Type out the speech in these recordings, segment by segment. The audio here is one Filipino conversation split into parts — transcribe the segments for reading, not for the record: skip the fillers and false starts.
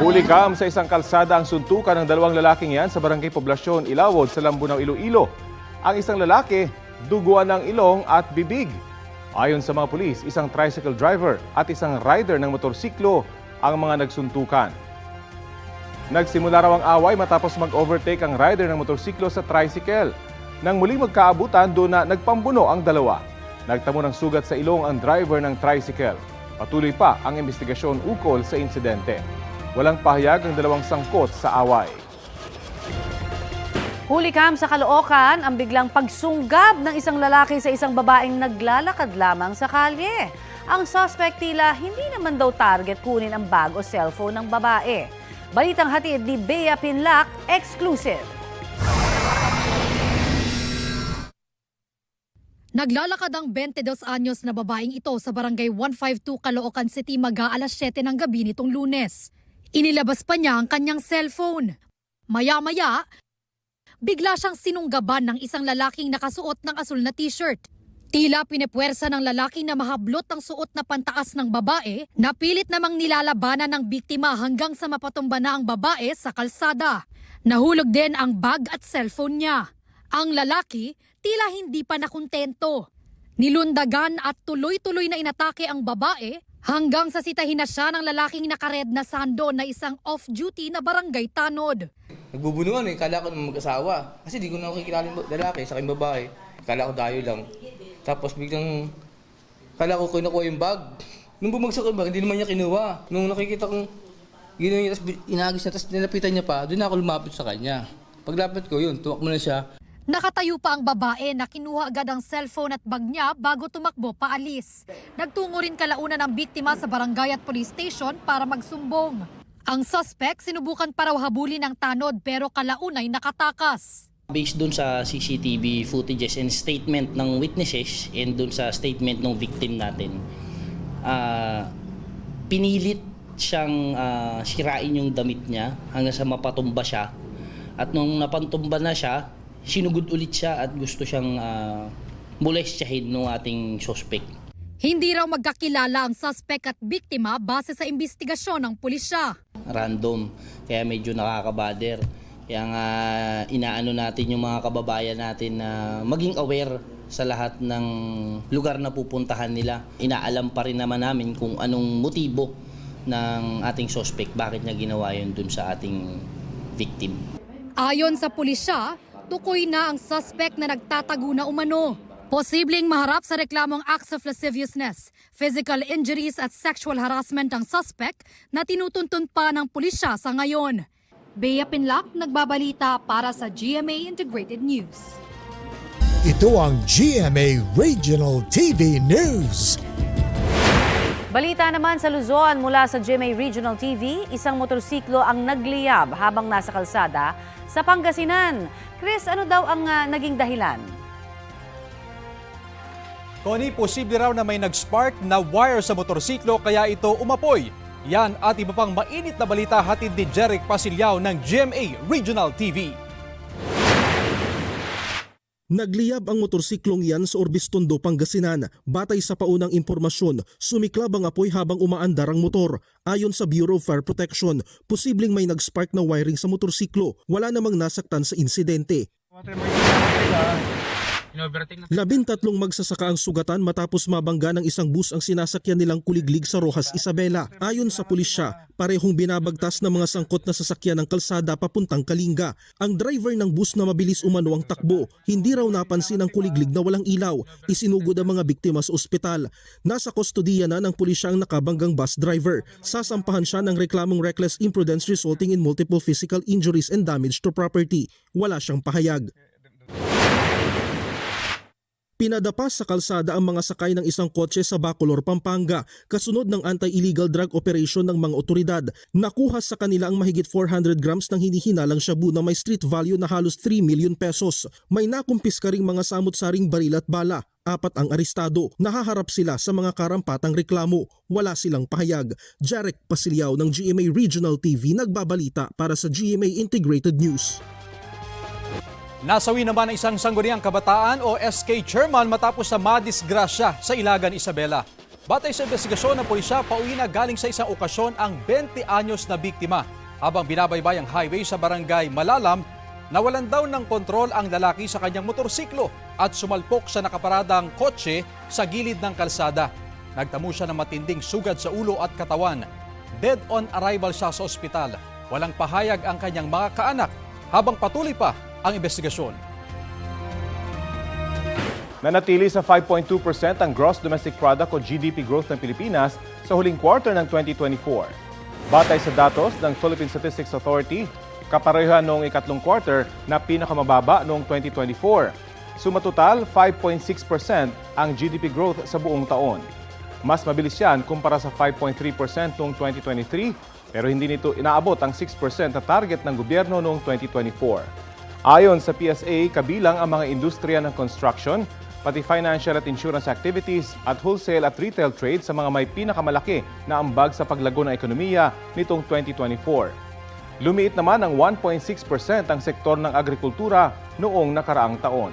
Hulikam sa isang kalsada ang suntukan ng dalawang lalaking yan sa barangay Poblasyon, Ilawod sa Lambunaw, Iloilo. Ang isang lalaki, duguan ng ilong at bibig. Ayon sa mga pulis, isang tricycle driver at isang rider ng motorsiklo ang mga nagsuntukan. Nagsimula raw ang away matapos mag-overtake ang rider ng motorsiklo sa tricycle. Nang muling magkaabutan, doon na nagpambuno ang dalawa. Nagtamo ng sugat sa ilong ang driver ng tricycle. Patuloy pa ang investigasyon ukol sa insidente. Walang pahayag ang dalawang sangkot sa away. Hulikam sa Caloocan ang biglang pagsunggab ng isang lalaki sa isang babaeng naglalakad lamang sa kalye. Ang suspect tila hindi naman daw target kunin ang bag o cellphone ng babae. Balitang hatid ni Bea Pinlac, exclusive. Naglalakad ang 22 anyos na babaeng ito sa barangay 152 Caloocan City mag-aalas 7 ng gabi nitong Lunes. Inilabas pa niya ang kanyang cellphone. Maya-maya, bigla siyang sinunggaban ng isang lalaking nakasuot ng asul na t-shirt. Tila pinepwersa ng lalaki na mahablot ang suot na pantaas ng babae, napilit namang nilalabanan ng biktima hanggang sa mapatumba na ang babae sa kalsada. Nahulog din ang bag at cellphone niya. Ang lalaki tila hindi pa nakontento. Nilundagan at tuloy-tuloy na inatake ang babae hanggang sa sitahin na siya ng lalaking nakared na sando na isang off-duty na barangay tanod. Nagbubunuan kala ko naman mag-asawa. Kasi di ko na nakikilala yung lalaki sa aking babae. Kala ko dayo lang. Tapos biglang, kala ko kinukuha yung bag. Nung bumagsak yung bag, hindi naman niya kinuha. Nung nakikita kong ginawa niya, tapos inagis niya, tapos nilapitan niya pa, doon ako lumapit sa kanya. Paglapit ko yun, tuwak mo na siya. Nakatayo pa ang babae na kinuha agad ang cellphone at bag niya bago tumakbo paalis. Nagtungo rin kalaunan ng biktima sa barangay at police station para magsumbong. Ang suspect sinubukan pa raw habulin ng tanod pero kalaunay nakatakas. Based dun sa CCTV footages and statement ng witnesses and dun sa statement ng victim natin, pinilit siyang sirain yung damit niya hanggang sa mapatumba siya. At nung napantumba na siya, sinugod ulit siya at gusto siyang molestyahin ng ating suspect. Hindi raw magkakilala ang suspect at biktima base sa investigasyon ng pulisya. Random, kaya medyo nakakabader. Kaya nga inaano natin yung mga kababayan natin na maging aware sa lahat ng lugar na pupuntahan nila. Inaalam pa rin naman namin kung anong motibo ng ating suspect, bakit niya ginawa yun dun sa ating victim. Ayon sa pulisya, tukoy na ang suspect na nagtatago na umano. Posibleng maharap sa reklamong acts of lasciviousness, physical injuries at sexual harassment ang suspect na tinutuntun pa ng pulisya sa ngayon. Bea Pinlac, nagbabalita para sa GMA Integrated News. Ito ang GMA Regional TV News. Balita naman sa Luzon mula sa GMA Regional TV, isang motorsiklo ang nagliyab habang nasa kalsada sa Pangasinan. Chris, ano daw ang naging dahilan? Connie, posible raw na may nag-spark na wire sa motorsiklo kaya ito umapoy. Yan at iba pang mainit na balita hatid ni Jeric Pasilyao ng GMA Regional TV. Nagliyab ang motorsiklong yan sa Orbistondo, Pangasinan. Batay sa paunang impormasyon, sumiklab ang apoy habang umaandar ang motor. Ayon sa Bureau of Fire Protection, posibleng may nag-spark na wiring sa motorsiklo. Wala namang nasaktan sa insidente. 13 magsasaka ang sugatan matapos mabangga ng isang bus ang sinasakyan nilang kuliglig sa Rojas, Isabela. Ayon sa pulisya, parehong binabagtas ng mga sangkot na sasakyan ng kalsada papuntang Kalinga. Ang driver ng bus na mabilis umano ang takbo. Hindi raw napansin ang kuliglig na walang ilaw. Isinugod ang mga biktima sa ospital. Nasa kustodiya na ng pulisya ang nakabanggang bus driver. Sasampahan siya ng reklamong reckless imprudence resulting in multiple physical injuries and damage to property. Wala siyang pahayag. Pinadapa sa kalsada ang mga sakay ng isang kotse sa Bacolor, Pampanga, kasunod ng anti-illegal drug operation ng mga otoridad. Nakuha sa kanila ang mahigit 400 grams ng hinihinalang shabu na may street value na halos 3 million pesos. May nakumpiska ring mga samut-saring baril at bala. 4 ang arestado. Nahaharap sila sa mga karampatang reklamo. Wala silang pahayag. Jeric Pasilyao ng GMA Regional TV nagbabalita para sa GMA Integrated News. Nasawi naman ang isang sangguniang kabataan o SK chairman matapos sa madisgrasya sa Ilagan, Isabela. Batay sa investigasyon ng pulisya, pauwi na galing sa isang okasyon ang 20 anyos na biktima. Habang binabaybay ang highway sa barangay Malalam, nawalan daw ng kontrol ang lalaki sa kanyang motorsiklo at sumalpok sa nakaparadang kotse sa gilid ng kalsada. Nagtamo siya ng matinding sugat sa ulo at katawan. Dead on arrival siya sa ospital. Walang pahayag ang kanyang mga kaanak habang patuloy pa ang investigasyon. Nanatili sa 5.2% ang gross domestic product o GDP growth ng Pilipinas sa huling quarter ng 2024. Batay sa datos ng Philippine Statistics Authority, kaparehan noong ikatlong quarter na pinakamababa noong 2024. Sumatotal, 5.6% ang GDP growth sa buong taon. Mas mabilis yan kumpara sa 5.3% noong 2023, pero hindi nito inaabot ang 6% na target ng gobyerno noong 2024. Ayon sa PSA, kabilang ang mga industriya ng construction, pati financial at insurance activities at wholesale at retail trade sa mga may pinakamalaki na ambag sa paglago ng ekonomiya nitong 2024. Lumiit naman ng 1.6% ang sektor ng agrikultura noong nakaraang taon.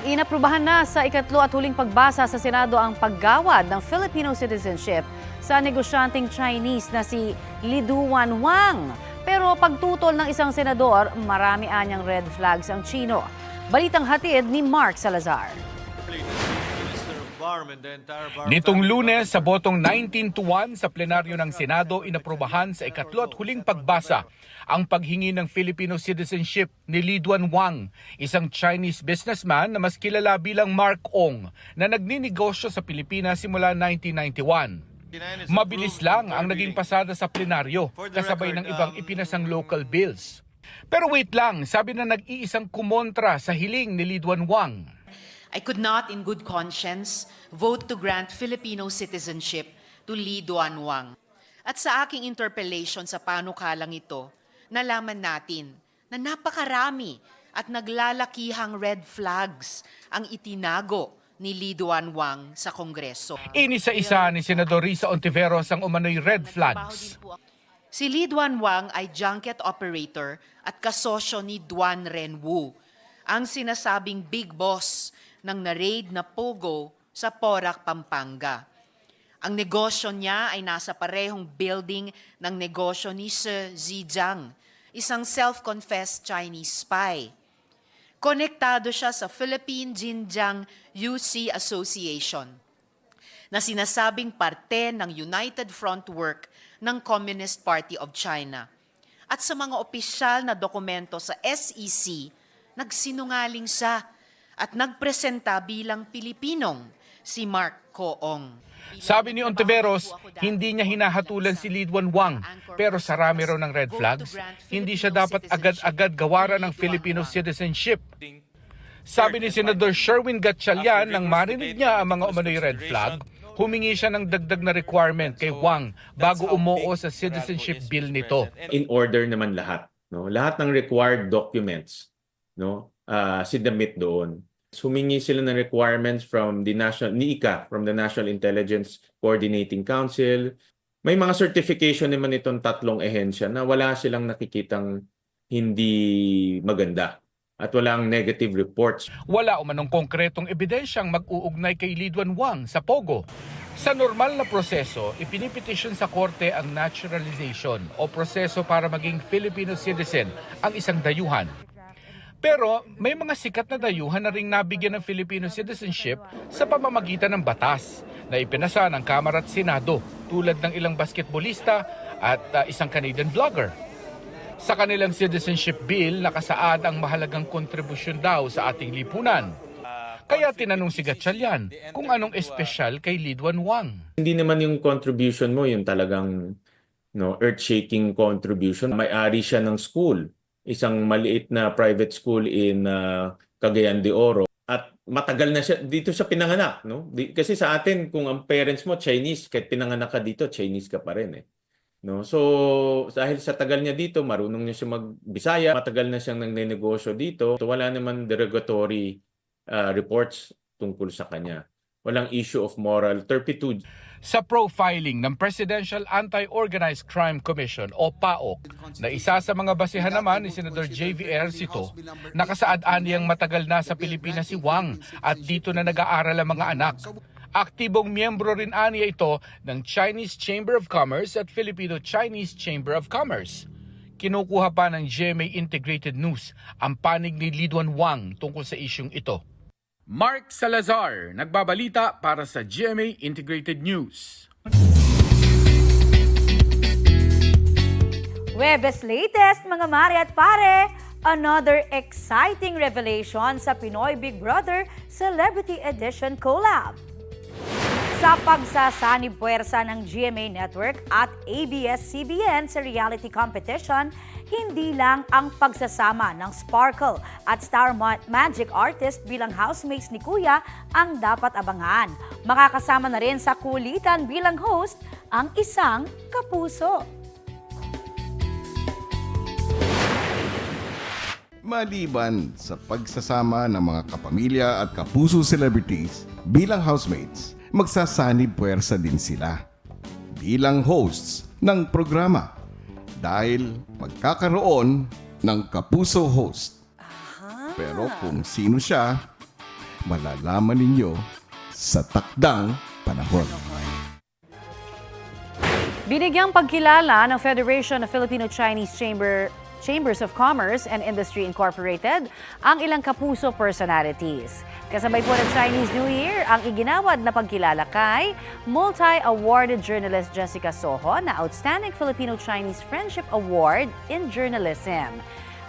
Inaprubahan na sa ikatlo at huling pagbasa sa Senado ang paggawad ng Filipino citizenship sa negosyanteng Chinese na si Liduan Wang. Pero pagtutol ng isang senador, marami anyang red flags ang Chino. Balitang hatid ni Mark Salazar. Nitong Lunes, sa botong 19-1 sa plenaryo ng Senado, inaprubahan sa ikatlo at huling pagbasa ang paghingi ng Filipino citizenship ni Liduan Wang, isang Chinese businessman na mas kilala bilang Mark Ong, na nagninegosyo sa Pilipinas simula 1991. Mabilis lang ang naging pasada sa plenaryo, kasabay ng ibang ipinasang local bills. Pero wait lang, sabi na nag-iisang kumontra sa hiling ni Liduan Wang. I could not in good conscience vote to grant Filipino citizenship to Liduan Wang. At sa aking interpellation sa panukalang ito, nalaman natin na napakarami at naglalakihang red flags ang itinago ni Liduan Wang sa Kongreso. Inisa-isa ni Senador Risa Ontiveros ang umano'y red flags. Si Liduan Wang ay junket operator at kasosyo ni Duan Renwu, ang sinasabing big boss ng na-raid na Pogo sa Porac, Pampanga. Ang negosyo niya ay nasa parehong building ng negosyo ni Shi Zhejiang, isang self-confessed Chinese spy. Konektado siya sa Philippine Xinjiang UC Association, na sinasabing parte ng United Front Work ng Communist Party of China. At sa mga opisyal na dokumento sa SEC, nagsinungaling siya at nagpresenta bilang Pilipinong si Mark Koong. Sabi ni Ontiveros, hindi niya hinahatulan si Liduan Wang, pero sa rami raw ng red flags, hindi siya dapat agad-agad gawaran ng Filipino citizenship. Sabi ni Senador Sherwin Gatchalian nang marinig niya ang mga umano'y red flag, humingi siya ng dagdag na requirement kay Wang bago umuo sa citizenship bill nito. In order naman lahat, no? Lahat ng required documents, no? Sinabit doon. Humingi sila ng requirements from the NICA, from the National Intelligence Coordinating Council. May mga certification naman itong tatlong ehensya na wala silang nakikitang hindi maganda at walang negative reports. Wala umanong konkretong ebidensyang mag-uugnay kay Liduan Wang sa Pogo. Sa normal na proseso, ipinipetisyon sa korte ang naturalization o proseso para maging Filipino citizen ang isang dayuhan. Pero may mga sikat na dayuhan na ring nabigyan ng Filipino citizenship sa pamamagitan ng batas na ipinasa ng Kamara at Senado, tulad ng ilang basketbolista at isang Canadian vlogger. Sa kanilang citizenship bill, nakasaad ang mahalagang kontribusyon daw sa ating lipunan. Kaya tinanong si Gatchalian kung anong espesyal kay Liduan Wang. Hindi naman yung contribution mo yung talagang earth-shaking contribution. May-ari siya ng school, isang maliit na private school in Cagayan de Oro. At matagal na siya, dito siya pinanganak. No? Kasi sa atin, kung ang parents mo Chinese, kahit pinanganak ka dito, Chinese ka pa rin. No? So, dahil sa tagal niya dito, marunong niya siya mag-Bisaya, matagal na siyang nagnenegosyo dito. So, wala naman derogatory reports tungkol sa kanya. Walang issue of moral turpitude. Sa profiling ng Presidential Anti-Organized Crime Commission o PAOC, na isa sa mga basehan naman ni Senator JVR Sito, nakasaad aniyang matagal na sa Pilipinas si Wang at dito na nag-aaral ang mga anak. Aktibong miyembro rin aniya ito ng Chinese Chamber of Commerce at Filipino-Chinese Chamber of Commerce. Kinukuha pa ng GMA Integrated News ang panig ni Lidwan Wang tungkol sa isyung ito. Mark Salazar, nagbabalita para sa GMA Integrated News. Webes latest, mga mare at pare, another exciting revelation sa Pinoy Big Brother Celebrity Edition collab. Sa pagsasanib puwersa ng GMA Network at ABS-CBN sa reality competition, hindi lang ang pagsasama ng Sparkle at Star Magic artist bilang housemates ni Kuya ang dapat abangan. Makakasama na rin sa kulitan bilang host ang isang kapuso. Maliban sa pagsasama ng mga kapamilya at kapuso celebrities bilang housemates, magsasanib puwersa din sila bilang hosts ng programa dahil magkakaroon ng kapuso host. Pero kung sino siya, malalaman ninyo sa takdang panahon. Binigyang pagkilala ng Federation of Filipino-Chinese Chambers of Commerce and Industry Incorporated ang ilang kapuso personalities. Kasabay po ng Chinese New Year ang iginawad na pagkilala kay multi-awarded journalist Jessica Soho na Outstanding Filipino-Chinese Friendship Award in Journalism.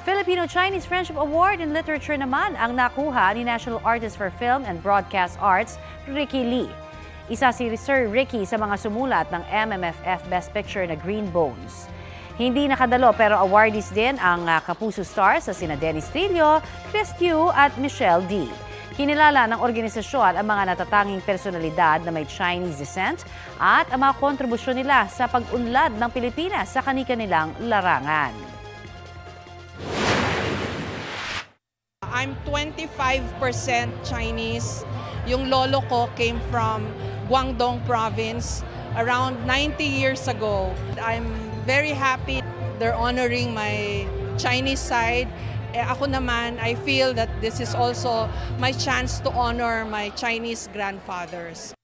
Filipino-Chinese Friendship Award in Literature naman ang nakuha ni National Artist for Film and Broadcast Arts, Ricky Lee. Isa si Sir Ricky sa mga sumulat ng MMFF Best Picture na Green Bones. Hindi nakadalo pero awardees din ang kapuso stars sa sina Dennis Trillo, Chris Tiu at Michelle D. Kinilala ng organisasyon ang mga natatanging personalidad na may Chinese descent at ang mga kontribusyon nila sa pag-unlad ng Pilipinas sa kani-kanilang larangan. I'm 25% Chinese. Yung lolo ko came from Guangdong province around 90 years ago. I'm very happy they're honoring my Chinese side. Ako naman, I feel that this is also my chance to honor my Chinese grandfathers.